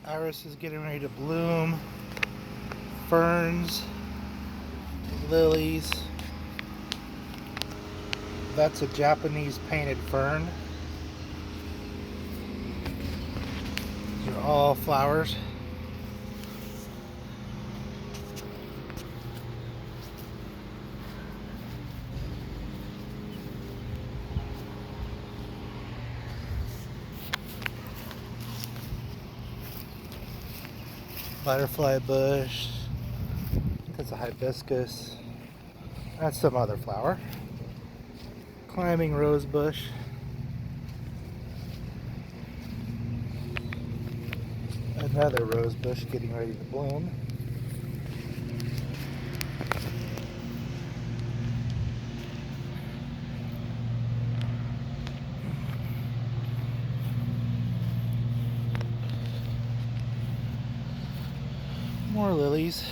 Iris is getting ready to bloom. Ferns, lilies. That's a Japanese painted fern. These are all flowers. Butterfly bush. That's a hibiscus. That's some other flower. Climbing rose bush. Another rose bush getting ready to bloom. More lilies.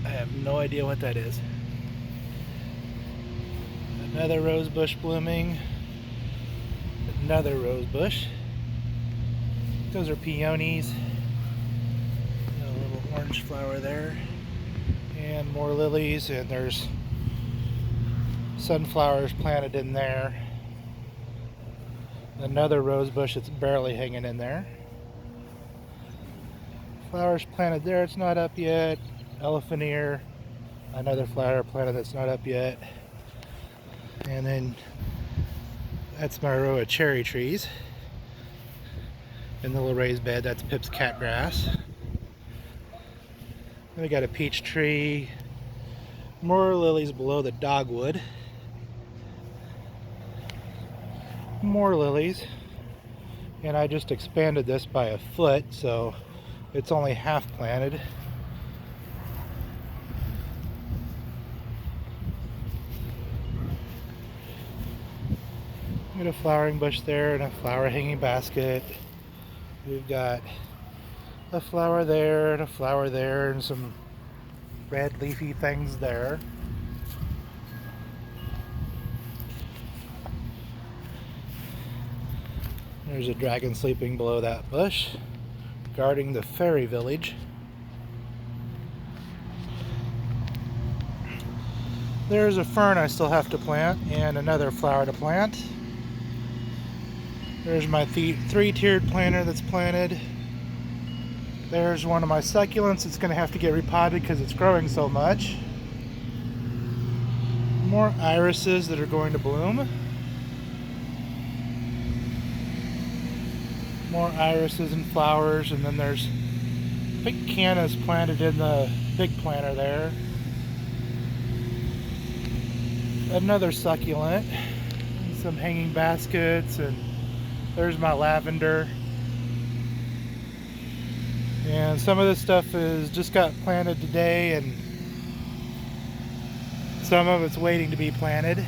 I have no idea what that is. Another rose bush blooming. Another rose bush. Those are peonies. A little orange flower there. And more lilies, and there's sunflowers planted in there. Another rose bush that's barely hanging in there. Flowers planted there, it's not up yet. Elephant ear. Another flower planted that's not up yet. And then that's my row of cherry trees. In the little raised bed, that's Pip's catgrass. Then we got a peach tree. More lilies below the dogwood. More lilies. And I just expanded this by a foot, so it's only half planted. Got a flowering bush there and a flower hanging basket. We've got a flower there and a flower there and some red leafy things there. There's a dragon sleeping below that bush, guarding the fairy village. There's a fern I still have to plant and another flower to plant. There's my three-tiered planter that's planted. There's one of my succulents that's going to have to get repotted because it's growing so much. More irises that are going to bloom. More irises and flowers, and then there's big cannas planted in the big planter there. Another succulent, and some hanging baskets, and there's my lavender. And some of this stuff is just got planted today, and some of it's waiting to be planted.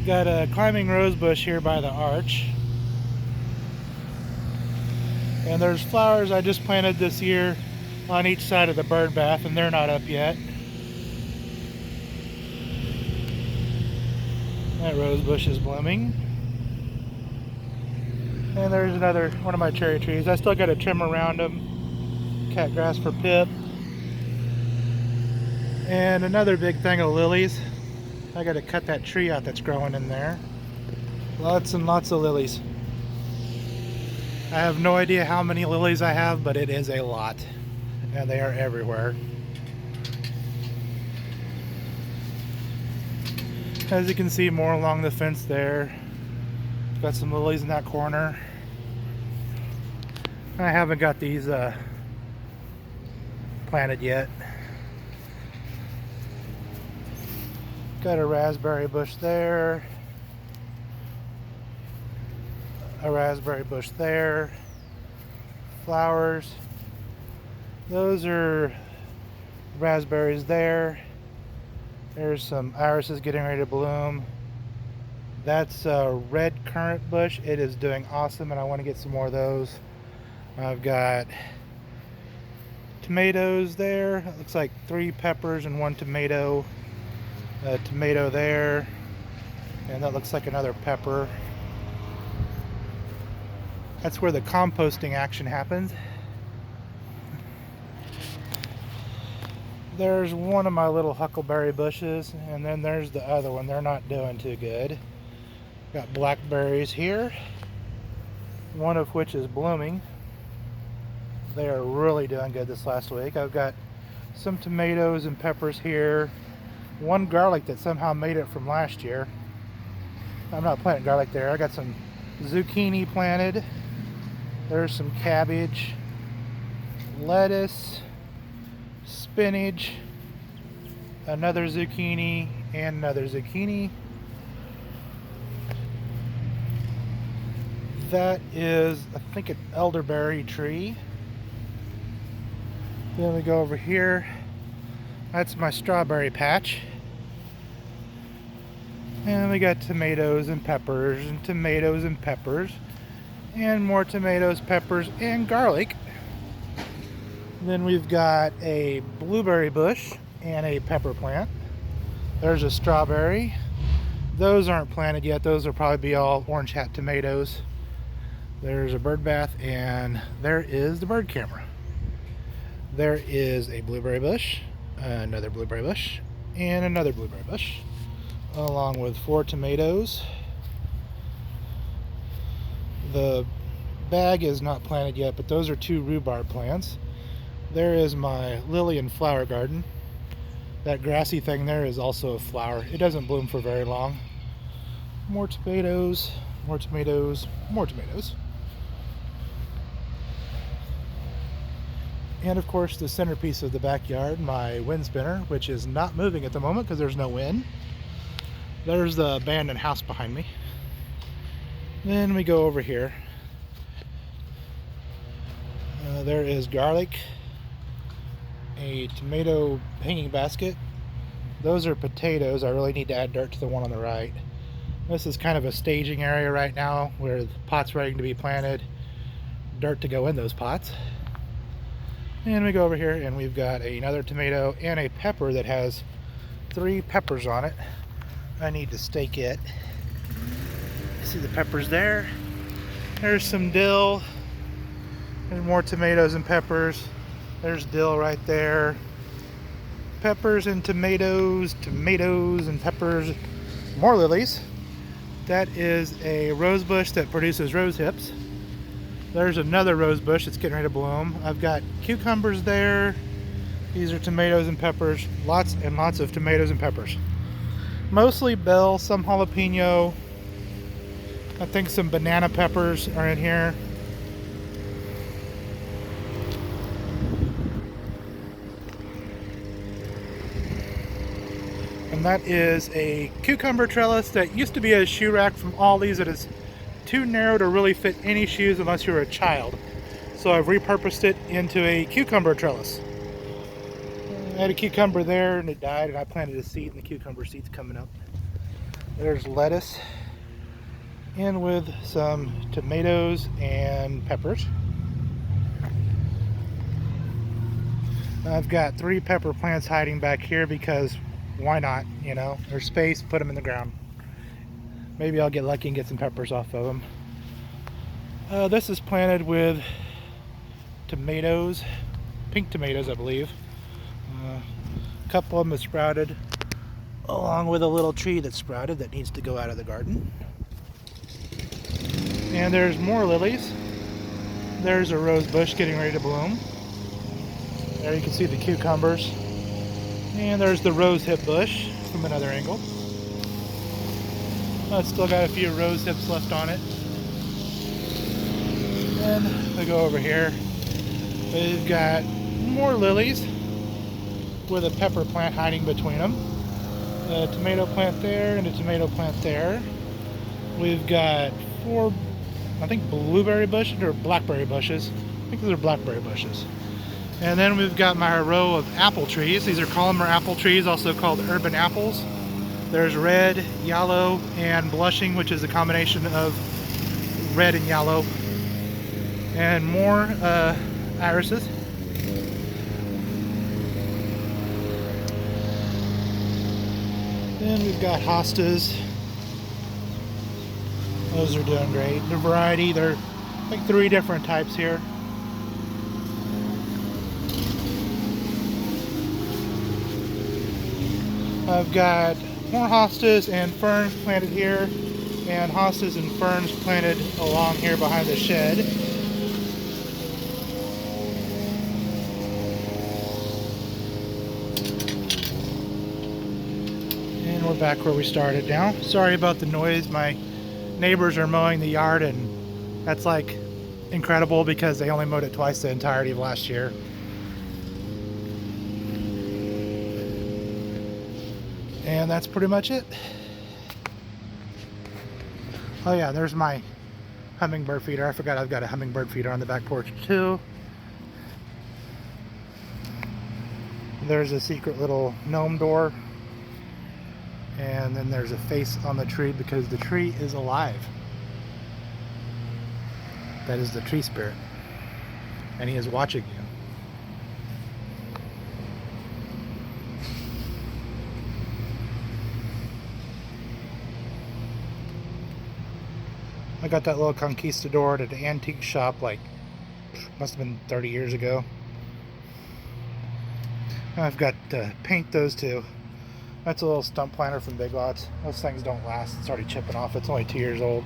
Got a climbing rose bush here by the arch. And there's flowers I just planted this year on each side of the bird bath, and they're not up yet. That rose bush is blooming. And there's another one of my cherry trees. I still got to trim around them. Catgrass for Pip. And another big thing of lilies. I got to cut that tree out that's growing in there. Lots and lots of lilies. I have no idea how many lilies I have, but it is a lot. And they are everywhere. As you can see, more along the fence there. Got some lilies in that corner. I haven't got these planted yet. Got a raspberry bush there. A raspberry bush there. Flowers. Those are raspberries there. There's some irises getting ready to bloom. That's a red currant bush. It is doing awesome, and I want to get some more of those. I've got tomatoes there. It looks like 3 peppers and 1 tomato. A tomato there, and that looks like another pepper. That's where the composting action happens. There's one of my little huckleberry bushes, and then there's the other one. They're not doing too good. Got blackberries here, one of which is blooming. They are really doing good this last week. I've got some tomatoes and peppers here. One garlic that somehow made it from last year. I'm not planting garlic there. I got some zucchini planted. There's some cabbage, lettuce, spinach, another zucchini, and another zucchini. That is, I think, an elderberry tree. Then we go over here. That's my strawberry patch. And we got tomatoes and peppers and tomatoes and peppers and more tomatoes, peppers, and garlic. Then we've got a blueberry bush and a pepper plant. There's a strawberry. Those aren't planted yet. Those will probably be all orange hat tomatoes. There's a bird bath, and there is the bird camera. There is a blueberry bush, another blueberry bush, and another blueberry bush, along with 4 tomatoes. The bag is not planted yet, but those are 2 rhubarb plants. There is my lily and flower garden. That grassy thing there is also a flower. It doesn't bloom for very long. More tomatoes, more tomatoes, more tomatoes. And of course the centerpiece of the backyard, my wind spinner, which is not moving at the moment because there's no wind. There's the abandoned house behind me. Then we go over here. There is garlic, a tomato hanging basket. Those are potatoes. I really need to add dirt to the one on the right. This is kind of a staging area right now where the pot's ready to be planted. Dirt to go in those pots. And we go over here and we've got another tomato and a pepper that has 3 peppers on it. I need to stake it. See the peppers there? There's some dill. There's more tomatoes and peppers. There's dill right there. Peppers and tomatoes, tomatoes and peppers. More lilies. That is a rose bush that produces rose hips. There's another rose bush that's getting ready to bloom. I've got cucumbers there. These are tomatoes and peppers. Lots and lots of tomatoes and peppers. Mostly bell, some jalapeno. I think some banana peppers are in here. And that is a cucumber trellis that used to be a shoe rack from Aldi's that is too narrow to really fit any shoes unless you're a child. So I've repurposed it into a cucumber trellis. I had a cucumber there and it died, and I planted a seed and the cucumber seed's coming up. There's lettuce, and with some tomatoes and peppers. I've got 3 pepper plants hiding back here because why not, you know, there's space, put them in the ground. Maybe I'll get lucky and get some peppers off of them. This is planted with tomatoes, pink tomatoes I believe. A couple of them have sprouted, along with a little tree that sprouted that needs to go out of the garden. And there's more lilies. There's a rose bush getting ready to bloom. There you can see the cucumbers. And there's the rose hip bush from another angle. It's still got a few rose hips left on it. And we go over here. We've got more lilies with a pepper plant hiding between them. A tomato plant there and a tomato plant there. We've got 4, I think, blueberry bushes or blackberry bushes. I think those are blackberry bushes. And then we've got my row of apple trees. These are columnar apple trees, also called urban apples. There's red, yellow, and blushing, which is a combination of red and yellow. And more irises. Then we've got hostas. Those are doing great. The variety, they're like 3 different types here. I've got more hostas and ferns planted here, and hostas and ferns planted along here behind the shed. And we're back where we started now. Sorry about the noise. My neighbors are mowing the yard, and that's like incredible because they only mowed it twice the entirety of last year. And that's pretty much it. Oh yeah, there's my hummingbird feeder. I forgot I've got a hummingbird feeder on the back porch too. There's a secret little gnome door. And then there's a face on the tree because the tree is alive. That is the tree spirit. And he is watching you. I got that little conquistador at an antique shop like, must have been 30 years ago. I've got to paint those too. That's a little stump planter from Big Lots. Those things don't last. It's already chipping off. It's only 2 years old.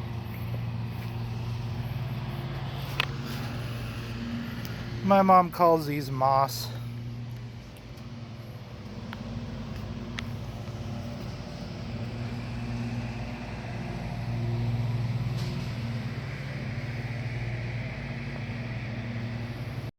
My mom calls these moss.